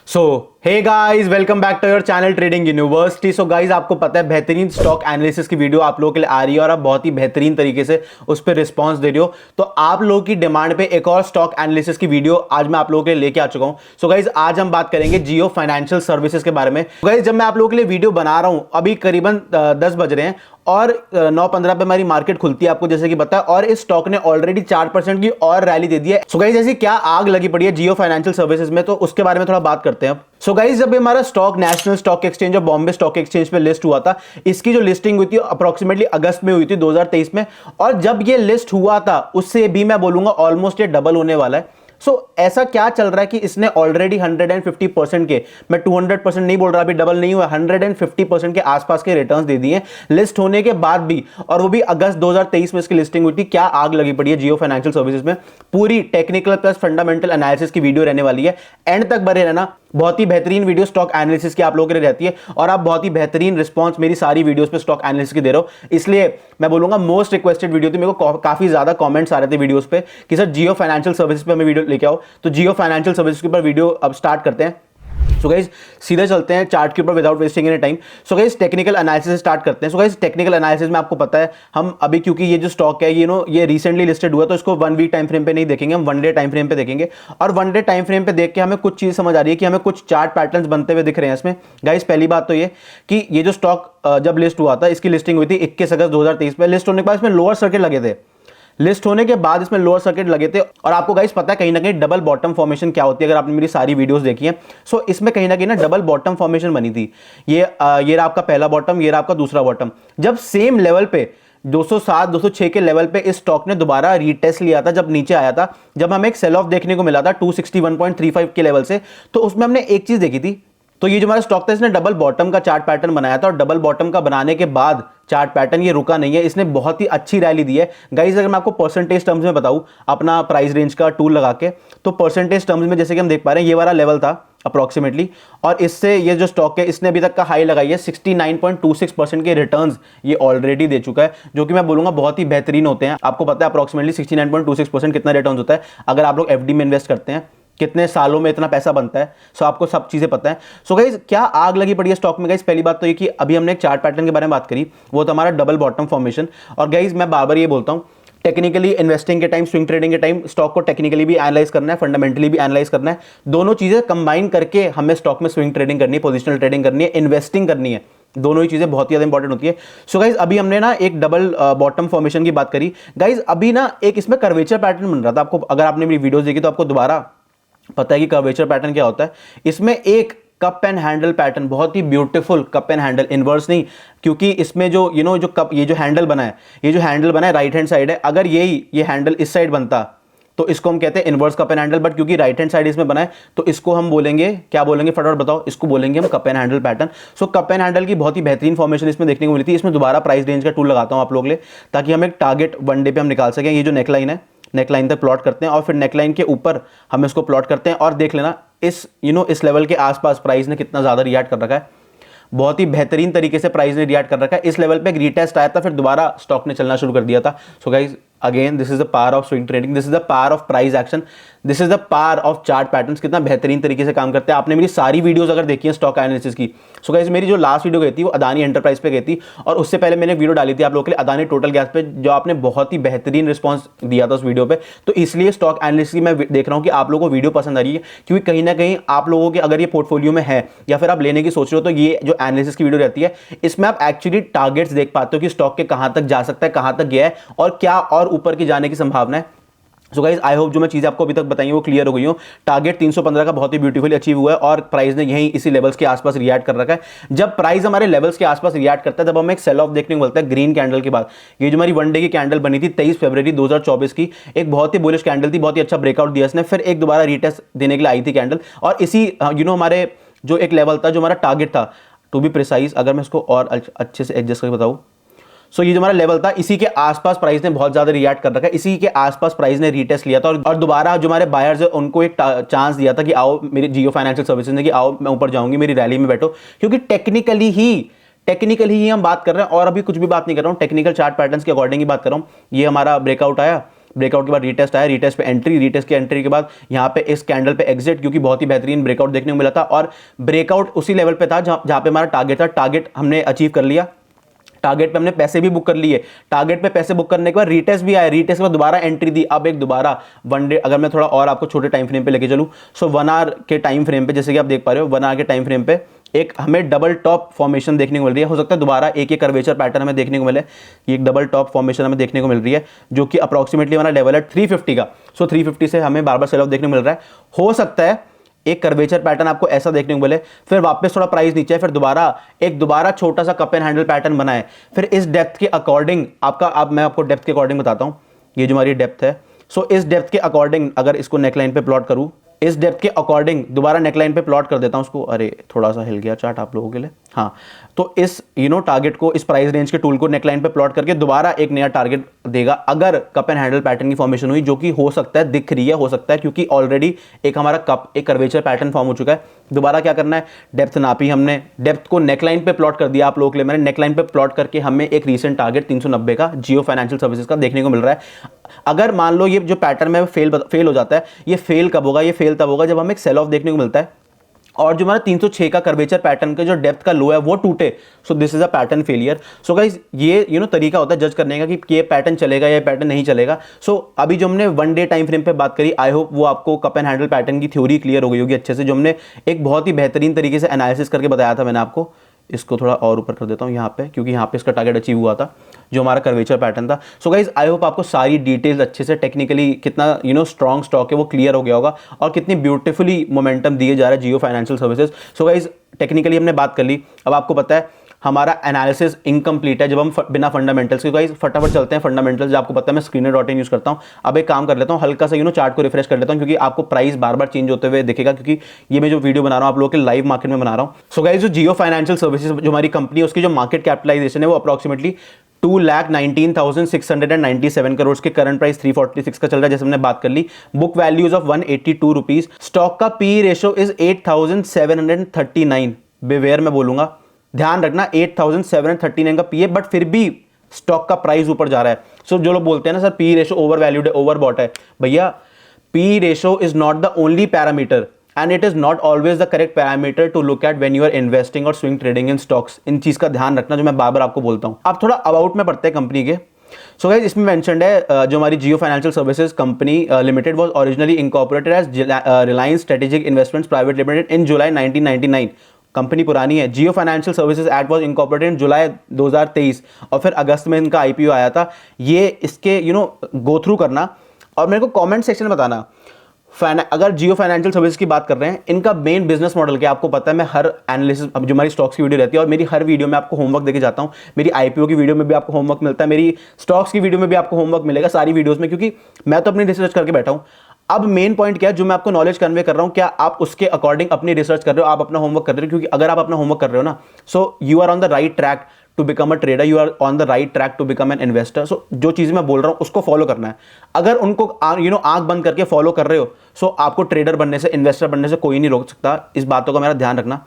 So hey guys, welcome back to your channel Trading University. So guys, आपको पता है बेहतरीन स्टॉक एनालिसिस की वीडियो आप लोगों के लिए आ रही है और आप बहुत ही बेहतरीन तरीके से उस पर रिस्पांस दे रहे हो। तो आप लोगों की डिमांड पे एक और स्टॉक एनालिसिस की वीडियो आज मैं आप लोगों के लिए लेके आ चुका हूं। सो गाइस, आज हम बात करेंगे जियो फाइनेंशियल सर्विसेज के बारे में। गाइस, जब मैं आप लोगों के लिए वीडियो बना रहा हूं, अभी करीबन 10 बज रहे हैं और 9:15 पे हमारी मार्केट खुलती है, आपको जैसे कि पता है, और इस स्टॉक ने ऑलरेडी 4% की और रैली दे दी है। सो गाइस, ऐसी क्या आग लगी पड़ी है जियो फाइनेंशियल सर्विसेज में, तो उसके बारे में थोड़ा बात करते हैं। सो गाइस, जब हमारा स्टॉक नेशनल स्टॉक एक्सचेंज और बॉम्बे स्टॉक एक्सचेंज पे लिस्ट हुआ था, इसकी जो लिस्टिंग हुई थी अप्रोक्सीमेटली अगस्त में हुई थी 2023 में, और जब ये लिस्ट हुआ था उससे भी मैं बोलूंगा ऑलमोस्ट ये डबल होने वाला है। ऐसा क्या चल रहा है कि इसने ऑलरेडी 150% के, मैं 200% नहीं बोल रहा, अभी डबल नहीं हुआ, 150% के आसपास के रिटर्न्स दे दिए लिस्ट होने के बाद भी, और वो भी अगस्त 2023 में इसकी लिस्टिंग हुई थी। क्या आग लगी पड़ी है जियो फाइनेंशियल सर्विसेज में। पूरी टेक्निकल प्लस फंडामेंटल एनालिसिस की वीडियो रहने वाली है, एंड तक बने रहना। बहुत ही बेहतरीन वीडियो स्टॉक एनालिसिस की आप लोगों के लिए रहती है, और आप बहुत ही बेहतरीन रिस्पांस मेरी सारी वीडियोस पे स्टॉक एनालिसिस की दे रहे हो, इसलिए मैं बोलूंगा मोस्ट रिक्वेस्टेड वीडियो थी। मेरे को काफी ज्यादा कमेंट्स आ रहे थे वीडियोस पे कि सर जियो फाइनेंशियल सर्विसेज पे हमें वीडियो लेके आओ। तो जियो फाइनेंशियल सर्विसेज के ऊपर वीडियो अब स्टार्ट करते हैं। सो गाइस, सीधे चलते हैं चार्ट के ऊपर without wasting any time. So guys, technical analysis start करते हैं। सो गाइस, टेक्निकल एनालिसिस में आपको पता है हम अभी, क्योंकि ये जो स्टॉक है ये रिसेंटली लिस्टेड हुआ, तो इसको 1 वीक टाइम फ्रेम पे नहीं देखेंगे, हम 1 डे टाइम फ्रेम पे देखेंगे। और 1 डे टाइम फ्रेम पे देख के हमें कुछ चीज समझ आ रही है कि हमें कुछ चार्ट पैटर्न्स बनते हुए दिख रहे हैं इसमें। गाइस, पहली बात तो ये कि ये जो स्टॉक जब लिस्ट हुआ था, इसकी लिस्टिंग हुई थी 21 अगस्त 2023 में। लिस्ट होने के बाद इसमें लोअर सर्किट लगे थे, लिस्ट होने के बाद इसमें लोअर सर्किट लगे थे। और आपको गाइस पता है कहीं ना कहीं डबल बॉटम फॉर्मेशन क्या होती है, अगर आपने मेरी सारी वीडियोस देखी हैं। इसमें कहीं ना कहीं ना डबल बॉटम फॉर्मेशन बनी थी। ये रहा आपका पहला बॉटम, ये रहा आपका दूसरा बॉटम। जब सेम लेवल पे 207 206 के लेवल पे इस स्टॉक ने दोबारा रीटेस्ट लिया था, जब नीचे आया था, जब हमें एक सेल ऑफ देखने को मिला था 261.35 के लेवल से, तो उसमें हमने एक चीज देखी थी। तो ये जो हमारा स्टॉक था, इसने डबल बॉटम का चार्ट पैटर्न बनाया था, और डबल बॉटम का बनाने के बाद चार्ट पैटर्न ये रुका नहीं है, इसने बहुत ही अच्छी रैली दी है। गाइस, अगर मैं आपको परसेंटेज टर्म्स में बताऊं अपना प्राइस रेंज का टूल लगा के, तो परसेंटेज टर्म्स में जैसे कि हम देख पा रहे हैं, ये वाला लेवल था अप्रोक्सीमेटली, और इससे ये जो स्टॉक है इसने अभी तक का हाई लगाई है 69.26% के रिटर्न्स ये ऑलरेडी दे चुका है, जो कि मैं बोलूंगा बहुत ही बेहतरीन होते हैं। आपको पता है अप्रोक्सीमेटली 69.26% कितना रिटर्न होता है अगर आप लोग एफडी में इन्वेस्ट करते हैं, कितने सालों में इतना पैसा बनता है। आपको सब चीजें पता है। गाइस, क्या आग लगी पड़ी है स्टॉक में। गाइस, पहली बात तो ये कि अभी हमने एक चार्ट पैटर्न के बारे में बात करी, वो तो हमारा डबल बॉटम फॉर्मेशन। और गाइस, मैं बार बार ये बोलता हूं, टेक्निकली इन्वेस्टिंग के टाइम, स्विंग ट्रेडिंग के टाइम, स्टॉक को टेक्निकली भी एनालाइज करना है, फंडामेंटली भी एनालाइज करना है। दोनों चीजें कंबाइन करके हमें स्टॉक में स्विंग ट्रेडिंग करनी है, पोजिशनल ट्रेडिंग करनी है, इन्वेस्टिंग करनी है। दोनों ही चीजें बहुत ही ज्यादा इंपॉर्टेंट होती है। गाइस, अभी हमने ना एक डबल बॉटम फॉर्मेशन की बात करी। गाइस, अभी ना एक इसमें कर्वेचर पैटर्न बन रहा था। आपको, अगर आपने मेरी वीडियोस देखी तो आपको दोबारा पता है कि कर्वेचर पैटर्न क्या होता है। इसमें एक कप एंड हैंडल पैटर्न, बहुत ही beautiful cup and handle, inverse नहीं, क्योंकि इसमें जो जो कप, ये जो हैंडल बना है, ये जो हैंडल बना है राइट हैंड साइड है। अगर ये हैंडल इस साइड बनता तो इसको हम कहते हैं inverse cup and handle, but क्योंकि राइट हैंड साइड इसमें बना है तो इसको हम बोलेंगे, क्या बोलेंगे फटाफट बताओ, इसको बोलेंगे हम cup and handle pattern. Cup and handle की बहुत ही बेहतरीन फॉर्मेशन इसमें देखने को मिली थी। इसमें दोबारा प्राइस रेंज का टूल लगाता हूं आप लोग लिए, ताकि हम एक टारगेट 1 डे पे हम निकाल सकें। ये जो नेकलाइन है, नेकलाइन तक प्लॉट करते हैं और फिर नेकलाइन के ऊपर हम इसको प्लॉट करते हैं, और देख लेना इस लेवल के आसपास प्राइस ने कितना ज्यादा रिएक्ट कर रखा है। बहुत ही बेहतरीन तरीके से प्राइस ने रिएक्ट कर रखा है। इस लेवल पे एक रीटेस्ट आया था, फिर दोबारा स्टॉक ने चलना शुरू कर दिया था। Guys, again this is the power of swing trading, this is the power of price action, this is the power of chart patterns. कितना बेहतरीन तरीके से काम करते हैं। आपने मेरी सारी वीडियोस अगर देखी है स्टॉक एनालिसिस की, गाइस, मेरी जो लास्ट वीडियो गई थी वो अदानी एंटरप्राइज पे गई थी, और उससे पहले मैंने वीडियो डाली थी आप लोगों के लिए अदानी टोटल गैस पे, जो आपने बहुत ही बेहतरीन रिस्पॉन्स दिया था उस वीडियो पे। तो इसलिए स्टॉक एनालिसिस की मैं देख रहा हूँ कि आप लोगों को वीडियो पसंद आ रही है, क्योंकि कहीं ना कहीं आप लोगों के अगर ये पोर्टफोलियो में है या फिर आप लेने की सोच रहे हो, तो ये जो एनालिसिस की वीडियो रहती है, इसमें आप एक्चुअली टारगेट्स देख पाते हो कि स्टॉक के कहां तक जा सकता है, कहां तक गया है, और क्या और ऊपर की जाने की संभावना है। गाइस, आई होप जो मैं चीजें आपको अभी तक बताई वो क्लियर हो गई हो। टारगेट 315 का बहुत ही ब्यूटीफुली अचीव हुआ है, और प्राइस ने यहीं इसी लेवल्स के आसपास रिएक्ट कर रखा है। जब प्राइस हमारे लेवल्स के आसपास रिएक्ट करता है, तब हमें एक सेल ऑफ देखने को मिलता है ग्रीन कैंडल के बाद। ये जो हमारी 1 डे की कैंडल बनी थी 23 फरवरी 2024 की, एक बहुत ही बुलिश कैंडल थी, बहुत ही अच्छा ब्रेकआउट दिया इसने, फिर एक दोबारा रीटेस्ट देने के लिए आई थी कैंडल, और इसी हमारे जो एक लेवल था, जो हमारा टारगेट था, टू बी प्रिसाइज, अगर मैं इसको और अच्छे से एडजस्ट करके बताऊं, ये जो हमारा लेवल था, इसी के आसपास प्राइस ने बहुत ज्यादा रिएक्ट कर रखा है, इसी के आसपास प्राइस ने रीटेस्ट लिया था, और दोबारा जो हमारे बायर्स है उनको एक चांस दिया था कि आओ मेरी जियो फाइनेंशियल सर्विसेज ने, कि आओ मैं ऊपर जाऊंगी, मेरी रैली में बैठो, क्योंकि टेक्निकली ही हम बात कर रहे हैं, और अभी कुछ भी बात नहीं कर रहा हूं, टेक्निकल चार्ट पैटर्न्स के अकॉर्डिंग ही बात कर रहा हूं। ये हमारा ब्रेकआउट आया, ब्रेकआउट के बाद रीटेस्ट आया, रीटेस्ट पे एंट्री, रीटेस्ट की एंट्री के बाद यहाँ पे इस कैंडल पे एग्जिट, क्योंकि बहुत ही बेहतरीन ब्रेकआउट देखने को मिला था और ब्रेकआउट उसी लेवल पे था जहां पे हमारा टारगेट था। टारगेट हमने अचीव कर लिया, टारगेट पे हमने पैसे भी बुक कर लिए। टारगेट पे पैसे बुक करने के बाद रीटेस्ट भी आया, रीटेस्ट के बाद दोबारा एंट्री दी। अब एक दोबारा वन डे, अगर मैं थोड़ा और आपको छोटे टाइम फ्रेम पे लेके चलूं, सो 1 आवर के टाइम फ्रेम पे, जैसे कि आप देख पा रहे हो 1 आवर के टाइम फ्रेम पे एक हमें डबल टॉप फॉर्मेशन देखने को मिल रही है। हो सकता है दोबारा एक कर्वेचर पैटर्न हमें देखने को मिले। ये एक डबल टॉप फॉर्मेशन हमें देखने को मिल रही है, जो कि अप्रोक्सीमेटली हमारा लेवल है 350 का। सो 350 से हमें बार बार सेल ऑफ देखने को मिल रहा है। हो सकता है एक कर्वेचर पैटर्न आपको ऐसा देखने को मिले, फिर वापस थोड़ा प्राइस नीचे, फिर दोबारा छोटा सा कप एंड हैंडल पैटर्न बनाए, फिर इस डेप्थ के अकॉर्डिंग आपका, अब मैं आपको डेप्थ के अकॉर्डिंग बताता हूं, ये जो हमारी डेप्थ है। सो इस डेप्थ के अकॉर्डिंग अगर इसको नेकलाइन पे प्लॉट करूं, इस डेप्थ के अकॉर्डिंग दोबारा नेकलाइन पे प्लॉट कर देता हूं उसको। अरे थोड़ा सा हिल गया चार्ट आप लोगों के लिए, हाँ। तो इस टारगेट को, इस प्राइस रेंज के टूल को नेकलाइन पे प्लॉट करके दोबारा एक नया टारगेट देगा, अगर कप एंड हैंडल पैटर्न की फॉर्मेशन हुई, जो कि हो सकता है, दिख रही है, हो सकता है, क्योंकि ऑलरेडी एक हमारा कप, एक कर्वेचर पैटर्न फॉर्म हो चुका है। दोबारा क्या करना है, डेप्थ नापी हमने, डेप्थ को नेकलाइन पे प्लॉट कर दिया आप लोगों के लिए मैंने। नेकलाइन पे प्लॉट करके हमें एक रीसेंट टारगेट 390 का जियो फाइनेंशियल सर्विसेज का देखने को मिल रहा है। अगर मान लो ये जो पैटर्न में फेल हो जाता है, ये फेल कब होगा, ये फेल तब होगा जब हमें एक सेल ऑफ देखने को मिलता है और जो हमारा 306 का कर्वेचर पैटर्न का जो डेप्थ का लो है वो टूटे। So this is a pattern failure. So guys ये तरीका होता है जज करने का कि ये पैटर्न चलेगा या पैटर्न नहीं चलेगा। सो अभी जो हमने 1 डे टाइम फ्रेम पे बात करी, आई होप वो आपको कप एंड हैंडल पैटर्न की थ्योरी क्लियर हो गई होगी अच्छे से, जो हमने एक बहुत ही बेहतरीन तरीके से एनालिसिस करके बताया था मैंने आपको। इसको थोड़ा और ऊपर कर देता हूं यहाँ पे, क्योंकि यहाँ पे इसका टारगेट अचीव हुआ था जो हमारा कर्वेचर पैटर्न था। सो गाइज आई होप आपको सारी डिटेल्स अच्छे से, टेक्निकली कितना स्ट्रॉन्ग स्टॉक है वो क्लियर हो गया होगा और कितनी ब्यूटीफुली मोमेंटम दिए जा रहा है Jio financial services. So guys technically हमने बात कर ली, अब आपको पता है हमारा एनालिसिस इनकम्प्लीट है जब हम बिना फंडामेंटल्स के। गाइस फटाफट चलते हैं फंडामेंटल्स, आपको पता है मैं screener.in यूज करता हूं। अब एक काम कर लेता हूं, हल्का सा चार्ट को रिफ्रेश कर लेता हूं, क्योंकि आपको प्राइस बार बार चेंज होते हुए दिखेगा, क्योंकि ये मैं जो वीडियो बना रहा हूं आप लोगों के लाइव मार्केट में बना रहा हूं। सो गाइस जो जियो फाइनेंशियल सर्विसेज जो हमारी कंपनी है, उसकी जो मार्केट कैपिटलाइजेशन है वो अप्रोक्सीमेटली 2,19,697 करोड़ के, करंट प्राइस 346 का चल रहा है, जैसे हमने बात कर ली। Book values of 182 rupees. Stock का पी रेशो इज 8,739। बेवेयर में बोलूंगा, ध्यान रखना 8,739 का पी है, बट फिर भी स्टॉक का प्राइस ऊपर जा रहा है। सो जो लोग बोलते हैं ना sir P ratio over valued है, ओवर बॉट है, भैया P ratio is not the only parameter and it is not always the correct parameter to look at when you are investing और स्विंग ट्रेडिंग इन स्टॉक्स। इन चीज का ध्यान रखना, जो मैं बार बार आपको बोलता हूं। अब थोड़ा अबाउट में पढ़ते हैं कंपनी के। सो गाइस इसमें मेंशन्ड है जो हमारी Jio financial services company limited was originally incorporated as Reliance strategic investments private limited in July 1999। Company पुरानी है। Jio financial services act was incorporated in July 2023 और फिर अगस्त में इनका आईपीओ आया था। ये इसके गो थ्रू करना और मेरे को कमेंट सेक्शन में बताना, अगर जियो फाइनेंशियल सर्विस की बात कर रहे हैं, इनका मेन बिजनेस मॉडल क्या, आपको पता है मैं हर एनालिसिस, अब जो हमारी स्टॉक्स की वीडियो रहती है और मेरी हर वीडियो में आपको होमवर्क देके जाता हूं। मेरी आईपीओ की वीडियो में भी आपको होमवर्क मिलता है, मेरी स्टॉक्स की वीडियो में भी आपको होमवर्क मिलेगा, सारी वीडियोस में, क्योंकि मैं तो अपनी रिसर्च करके बैठा हूं। अब मेन पॉइंट क्या है, जो मैं आपको नॉलेज कन्वे कर रहा हूं, क्या आप उसके अकॉर्डिंग अपनी रिसर्च कर रहे हो, आप अपना होमवर्क कर रहे हो? क्योंकि अगर आप अपना होमवर्क कर रहे हो ना, so you are on the right track to become a trader, you are on the right track to become an investor. So जो चीजें मैं बोल रहा हूं उसको फॉलो करना है। अगर उनको आंख बंद करके फॉलो कर रहे हो, सो आपको ट्रेडर बनने से, इन्वेस्टर बनने से कोई नहीं रोक सकता। इस बातों का मेरा ध्यान रखना।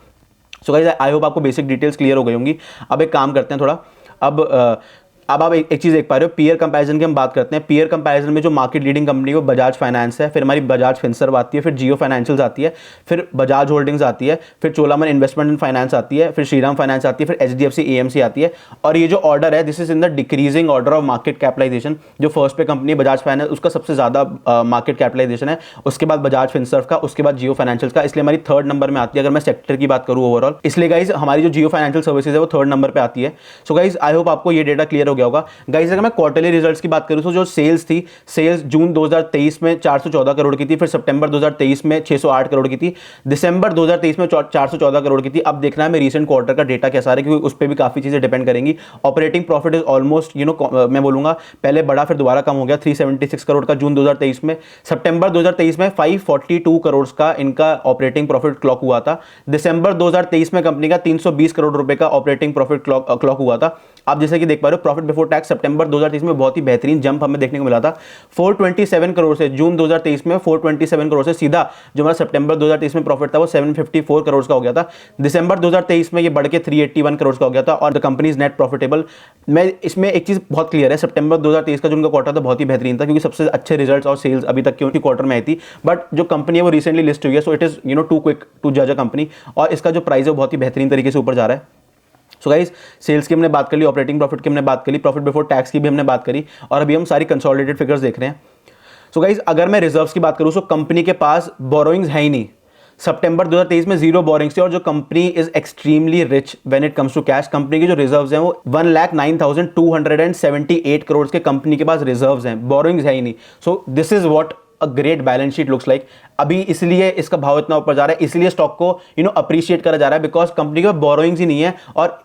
सो गाइस आई होप आपको बेसिक डिटेल्स क्लियर हो गई होंगी। अब एक काम करते हैं थोड़ा, अब आप एक चीज देख पा रहे हो, पीयर कंपैरिजन की हम बात करते हैं। पीयर कंपैरिजन में जो मार्केट लीडिंग कंपनी वो बजाज फाइनेंस है, फिर हमारी बजाज फिनसर्व आती है, फिर जियो फाइनेंशियल आती है, फिर बजाज होल्डिंग्स आती है, फिर चोलामन इन्वेस्टमेंट एंड फाइनेंस आती है, फिर श्रीराम फाइनेंस आती है, फिर एचडीएफसी एएमसी आती है। और ये जो ऑर्डर है, this is in the decreasing order of market capitalisation. जो फर्स्ट पे कंपनी बजाज फाइनेंस, उसका सबसे ज्यादा मार्केट कैपिटलाइजेशन है, उसके बाद बजाज फिनसर्व का, उसके बाद जियो फाइनेंशियल का, इसलिए हमारी थर्ड नंबर में आती है अगर मैं सेक्टर की बात करूं ओवरऑल। इसलिए गाइज हमारी जो जियो फाइनेंशियल सर्विसेज है वो थर्ड नंबर पे आती है। सो गाइज आई होप आपको ये डेटा क्लियर हो गया होगा। गाइज अगर मैं क्वार्टरली रिजल्ट्स की बात करूं तो जो सेल्स थी, सेल्स जून 2023 में 414 करोड़ की थी, फिर सितंबर 2023 में 608 करोड़ की थी, दिसंबर 2023 में 414 करोड़ की थी। अब देखना है मैं रीसेंट क्वार्टर का डेटा कैसा है, क्योंकि उस पर भी काफी चीजें डिपेंड करेंगी। ऑपरेटिंग प्रॉफिट इज ऑलमोस्ट मैं बोलूंगा पहले बड़ा फिर दोबारा कम हो गया, 376 करोड़ का जून 2023 में। सितंबर 2023 में 542 करोड़ का इनका ऑपरेटिंग प्रॉफिट क्लॉक हुआ था। दिसंबर 2023 में कंपनी का 320 करोड़ रुपए का ऑपरेटिंग प्रॉफिट क्लॉक हुआ था। आप जैसे कि देख पा रहे हो, प्रॉफिट प्रॉफिट बिफोर टैक्स सितंबर 2023 में बहुत ही बेहतरीन जंप हमें देखने को मिला था। 427 करोड़ से जून 2023 में 427 करोड़ से सीधा जो हमारा सितंबर 2023 में प्रॉफिट था वो 754 करोड़ का हो गया था। दिसंबर 2023 में ये बढ़ के 381 करोड़ का हो गया था और the company is net profitable. मैं इसमें एक चीज बहुत क्लियर है, सितंबर 2023 का जो उनका क्वार्टर था बहुत ही बेहतरीन था, क्योंकि सबसे अच्छे रिजल्ट्स और सेल्स अभी तक की क्वार्टर में आई थी। बट जो कंपनी है वो रिसेंटली लिस्ट हुई है, so it is too quick to जज अ कंपनी, और इसका जो प्राइस है वो बहुत ही बेहतरीन तरीके से ऊपर जा रहा है। सो गाइस, सेल्स की हमने बात कर ली, ऑपरेटिंग प्रॉफिट की हमने बात करी, प्रॉफिट बिफोर टैक्स की भी हमने बात करी, और अभी हम सारी कंसोलिडेटेड फिगर्स देख रहे हैं। सो गाइस, अगर मैं रिजर्व्स की बात करूं तो कंपनी के पास बोरोइंग्स है ही नहीं। सितंबर 2023 में 0 बोरिंग्स थे, और जो company is extremely rich when it comes to cash. Company की जो रिजर्व्स हैं वो 1,09,278 करोड़ के कंपनी के पास रिजर्व्स हैं, बोरिंग्स है ही नहीं। So this is what a great balance sheet looks like. अभी इसलिए इसका भाव इतना ऊपर जा रहा है, इसलिए स्टॉक को अप्रिशिएट करा जा रहा है, बिकॉज कंपनी के पास बोरोइंग्स ही नहीं है, और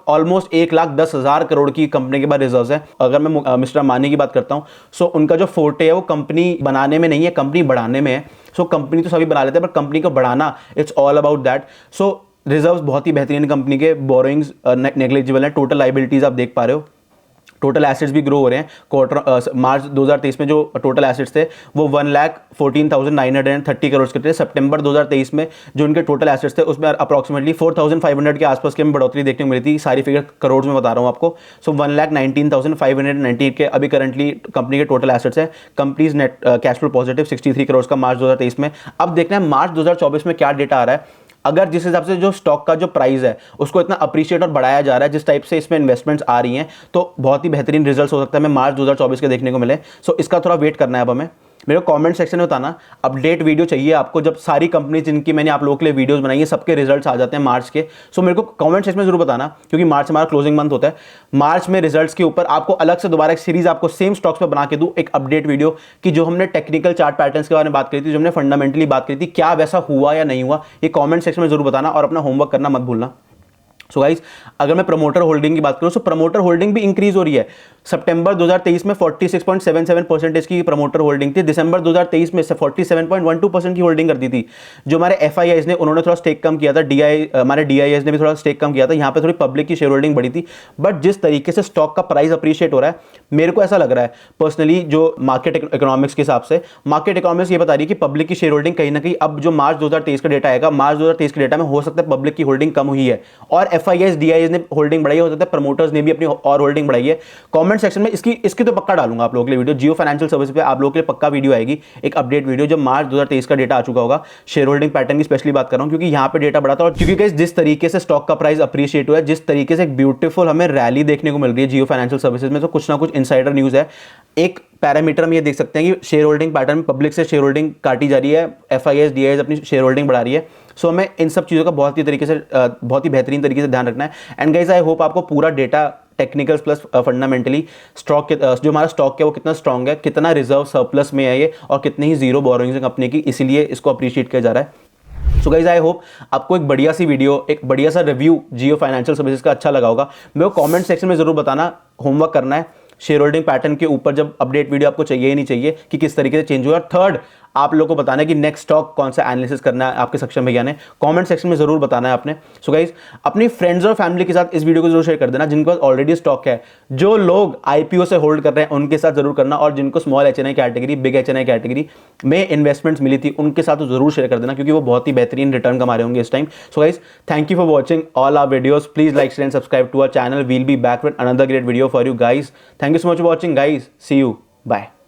ऑलमोस्ट 1,10,000 करोड़ की कंपनी के पास रिजर्व्स है। अगर मैं मिस्टर अंबानी की बात करता हूं, सो उनका जो फोर्टे है वो कंपनी बनाने में नहीं है, कंपनी बढ़ाने में है। सो कंपनी तो सभी बना लेते हैं, पर कंपनी को बढ़ाना, it's all about that. So reserves बहुत ही बेहतरीन कंपनी के, बोरोइंग्स नेग्लिजिबल है, टोटल लाइबिलिटीज आप देख पा रहे हो, टोटल एसेट्स भी ग्रो हो रहे हैं। क्वार्टर मार्च 2023 में जो टोटल एसेट्स थे वो 1,14,930 करोड़ के थे। सितंबर 2023 में जो उनके टोटल एसेट्स थे उसमें अप्रॉक्सीमेटली 4,500 के आसपास की हमें बढ़ोतरी देखने को मिली थी। सारी फिगर करोड़ में बता रहा हूं आपको। सो 1,19,598 के अभी करंटली कंपनी के टोटल एसेट्स है। Companies net cash flow positive 63 crore का मार्च 2023 में। अब देखना है मार्च 2024 में क्या डेटा आ रहा है। अगर जिस हिसाब से जो स्टॉक का जो प्राइस है उसको इतना अप्रिशिएट और बढ़ाया जा रहा है, जिस टाइप से इसमें इन्वेस्टमेंट्स आ रही हैं, तो बहुत ही बेहतरीन रिजल्ट्स हो सकता है हमें मार्च 2024 के देखने को मिले। सो इसका थोड़ा वेट करना है अब हमें। मेरे को कमेंट सेक्शन में बताना अपडेट वीडियो चाहिए आपको, जब सारी कंपनी जिनकी मैंने आप लोगों के लिए वीडियोस बनाई है सबके रिजल्ट्स आ जाते हैं मार्च के। सो मेरे को कमेंट सेक्शन में जरूर बताना, क्योंकि मार्च हमारा क्लोजिंग मंथ होता है। मार्च में रिजल्ट्स के ऊपर आपको अलग से दोबारा एक सीरीज आपको सेम स्टॉक्स पे बना के दूं, एक अपडेट वीडियो कि जो हमने टेक्निकल चार्ट पैटर्न्स के बारे में बात करी थी, जो हमने फंडामेंटली बात करी थी, क्या वैसा हुआ या नहीं हुआ, ये कॉमेंट सेक्शन में जरूर बताना, और अपना होमवर्क करना मत भूलना। सो गाइस, अगर मैं प्रमोटर होल्डिंग की बात करूं तो प्रमोटर होल्डिंग भी इंक्रीज हो रही है। सितंबर 2023 में 46.77% की प्रमोटर होल्डिंग थी। दिसंबर 2023 में 47.12% की होल्डिंग कर दी थी। जो हमारे एफआईआईज ने, उन्होंने थोड़ा स्टेक कम किया था, हमारे डीआईएस ने भी थोड़ा स्टेक कम किया था। यहाँ पे थोड़ी पब्लिक की शेयर होल्डिंग बढ़ी थी। बट जिस तरीके से स्टॉक का प्राइस अप्रिशिएट हो रहा है, मेरे को ऐसा लग रहा है पर्सनली, जो मार्केट इकोनॉमिक्स के हिसाब से, मार्केट इकोनॉमिक्स ये बता रही है कि पब्लिक की शेयर होल्डिंग कहीं ना कहीं, अब जो मार्च 2023 का डेटा आएगा, मार्च 2023 के डेटा में हो सकता है पब्लिक की होल्डिंग कम हुई है, और एफआईआईज डीआईएस ने होल्डिंग बढ़ाई है, हो सकता है प्रमोटर्स ने भी अपनी और होल्डिंग बढ़ाई है। कमेंट सेक्शन में इसकी तो पक्का डालूंगा आप लोगों के लिए वीडियो। जियो फाइनेंशियल सर्विस पे आप लोगों के लिए पक्का वीडियो आएगी, एक अपडेट वीडियो, जब मार्च 2023 का डेटा आ चुका होगा। शेयर होल्डिंग पैटर्न की स्पेशली बात कर रहा हूं, क्योंकि यहां पे डेटा बढ़ा था, और क्योंकि जिस तरीके से स्टॉक का प्राइस अप्रिशिएट हुआ है, जिस तरीके से एक ब्यूटीफुल हमें रैली देखने को मिल रही है जियो फाइनेंशियल सर्विसेज में, तो कुछ ना कुछ इनसाइडर न्यूज है। एक पैरामीटर हम ये देख सकते हैं कि शेयर होल्डिंग पैटर्न में पब्लिक से शेयर होल्डिंग काटी जा रही है, एफआईआईज डीआईएस अपनी शेयर होल्डिंग बढ़ा रही है। सो हमें इन सब चीज़ों का बहुत ही बेहतरीन तरीके से ध्यान रखना है। एंड गाइस, आई होप आपको पूरा data, technicals plus fundamentally stock जो हमारा स्टॉक है वो कितना स्ट्रॉन्ग है, कितना रिजर्व सरप्लस में है ये, और कितनी ही जीरो बोरोइंग्स है कंपनी की, इसीलिए इसको अप्रिशिएट किया जा रहा है। सो गाइस, आई होप आपको एक बढ़िया सी वीडियो, एक बढ़िया सा रिव्यू जियो फाइनेंशियल सर्विसेज का अच्छा लगा होगा। मेरे को कमेंट सेक्शन में जरूर बताना, होमवर्क करना है शेयर होल्डिंग पैटर्न के ऊपर, जब अपडेट वीडियो आपको चाहिए ही नहीं चाहिए, कि किस तरीके से चेंज हुआ। थर्ड, आप लोगों को बताना है कि नेक्स्ट स्टॉक कौन सा एनालिसिस करना है आपके सक्षम भैया ने, कमेंट सेक्शन में जरूर बताना है आपने। सो गाइस, अपनी फ्रेंड्स और फैमिली के साथ इस वीडियो को जरूर शेयर कर देना, जिनके पास ऑलरेडी स्टॉक है। जो लोग आईपीओ से होल्ड कर रहे हैं उनके साथ जरूर करना, और जिनको small HNI category, big HNI category में इन्वेस्टमेंट्स मिली थी उनके साथ तो जरूर शेयर कर देना, क्योंकि वो बहुत ही बेहतरीन रिटर्न कमा रहे होंगे इस time. So guys, thank you for watching all our videos. Please like, share and subscribe to our channel. We'll be back with another great video for you guys. Thank you so much for watching guys. See you, bye.